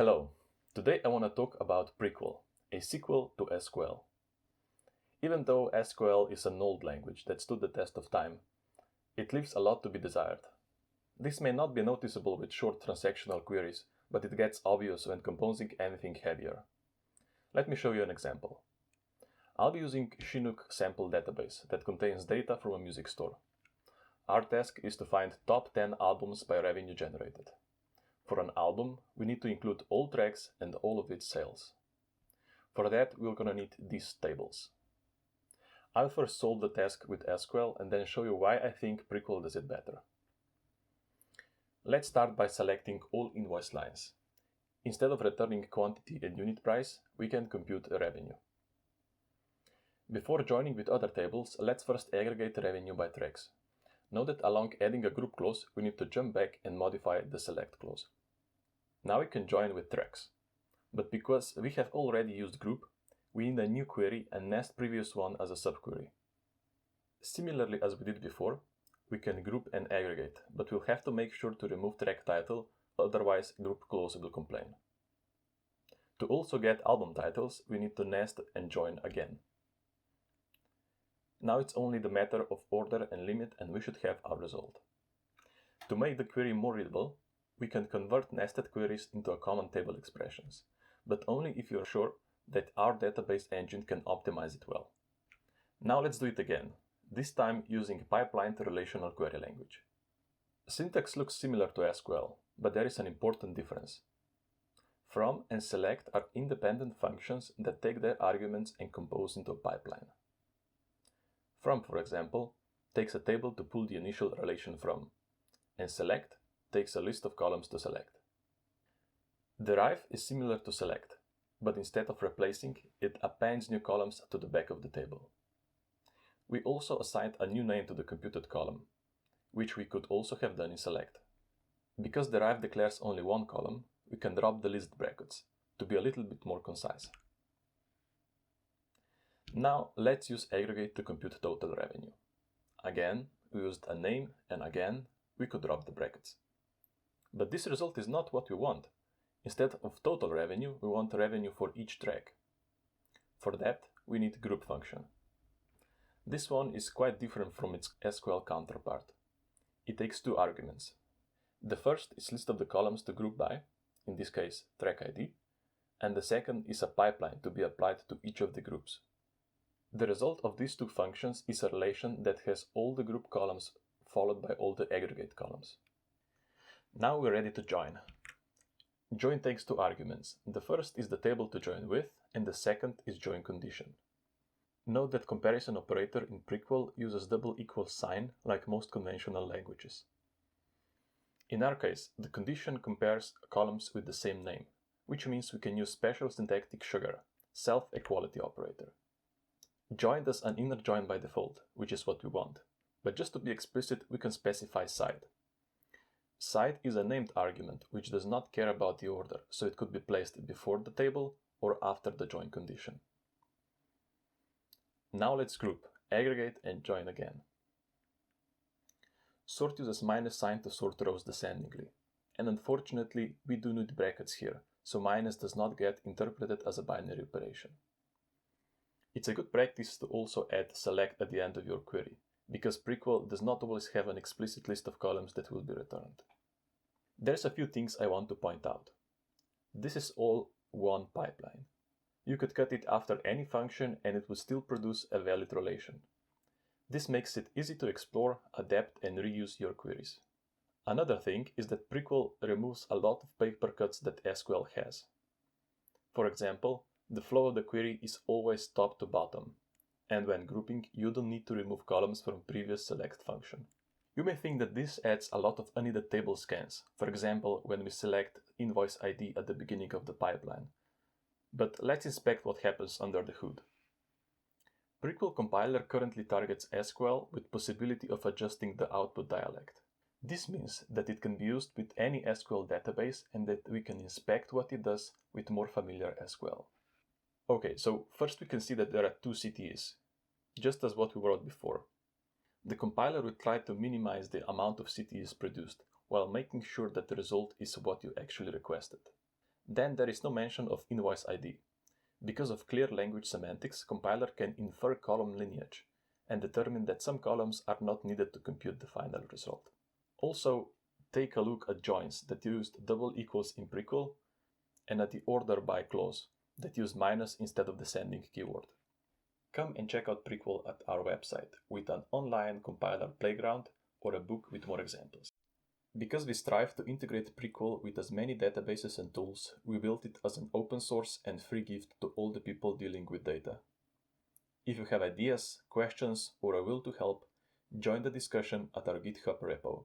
Hello, today I want to talk about PRQL, a sequel to SQL. Even though SQL is an old language that stood the test of time, it leaves a lot to be desired. This may not be noticeable with short transactional queries, but it gets obvious when composing anything heavier. Let me show you an example. I'll be using Chinook sample database that contains data from a music store. Our task is to find top 10 albums by revenue generated. For an album, we need to include all tracks and all of its sales. For that, we're going to need these tables. I'll first solve the task with SQL and then show you why I think PRQL does it better. Let's start by selecting all invoice lines. Instead of returning quantity and unit price, we can compute revenue. Before joining with other tables, let's first aggregate revenue by tracks. Note that along adding a group clause, we need to jump back and modify the select clause. Now we can join with tracks. But because we have already used group, we need a new query and nest previous one as a subquery. Similarly as we did before, we can group and aggregate, but we'll have to make sure to remove track title, otherwise group clause will complain. To also get album titles, we need to nest and join again. Now it's only the matter of order and limit, and we should have our result. To make the query more readable, we can convert nested queries into a common table expressions, but only if you're sure that our database engine can optimize it well. Now let's do it again, this time using pipelined relational query language. Syntax looks similar to SQL, but there is an important difference. From and select are independent functions that take their arguments and compose into a pipeline. From, for example, takes a table to pull the initial relation from, and select takes a list of columns to select. Derive is similar to select, but instead of replacing, it appends new columns to the back of the table. We also assigned a new name to the computed column, which we could also have done in select. Because derive declares only one column, we can drop the list brackets to be a little bit more concise. Now let's use aggregate to compute total revenue. Again, we used a name, and again, we could drop the brackets. But this result is not what we want. Instead of total revenue, we want revenue for each track. For that, we need group function. This one is quite different from its SQL counterpart. It takes two arguments. The first is list of the columns to group by, in this case track ID, and the second is a pipeline to be applied to each of the groups. The result of these two functions is a relation that has all the group columns followed by all the aggregate columns. Now we're ready to join. Join takes two arguments. The first is the table to join with, and the second is join condition. Note that comparison operator in PRQL uses double equal sign like most conventional languages. In our case, the condition compares columns with the same name, which means we can use special syntactic sugar, self-equality operator. Join does an inner join by default, which is what we want, but just to be explicit, we can specify side. Side is a named argument which does not care about the order, so it could be placed before the table or after the join condition. Now let's group, aggregate and join again. Sort uses minus sign to sort rows descendingly, and unfortunately we do need brackets here, so minus does not get interpreted as a binary operation. It's a good practice to also add select at the end of your query, because PRQL does not always have an explicit list of columns that will be returned. There's a few things I want to point out. This is all one pipeline. You could cut it after any function and it would still produce a valid relation. This makes it easy to explore, adapt and reuse your queries. Another thing is that PRQL removes a lot of paper cuts that SQL has. For example, the flow of the query is always top to bottom, and when grouping, you don't need to remove columns from previous select function. You may think that this adds a lot of unneeded table scans, for example, when we select invoice ID at the beginning of the pipeline. But let's inspect what happens under the hood. PRQL compiler currently targets SQL with possibility of adjusting the output dialect. This means that it can be used with any SQL database and that we can inspect what it does with more familiar SQL. Okay, so first we can see that there are two CTEs, just as what we wrote before. The compiler will try to minimize the amount of CTEs produced, while making sure that the result is what you actually requested. Then there is no mention of invoice ID. Because of clear language semantics, compiler can infer column lineage and determine that some columns are not needed to compute the final result. Also, take a look at joins that used double equals in PRQL and at the order by clause that use minus instead of the sending keyword. Come and check out PRQL at our website with an online compiler playground or a book with more examples. Because we strive to integrate PRQL with as many databases and tools, we built it as an open source and free gift to all the people dealing with data. If you have ideas, questions, or a will to help, join the discussion at our GitHub repo.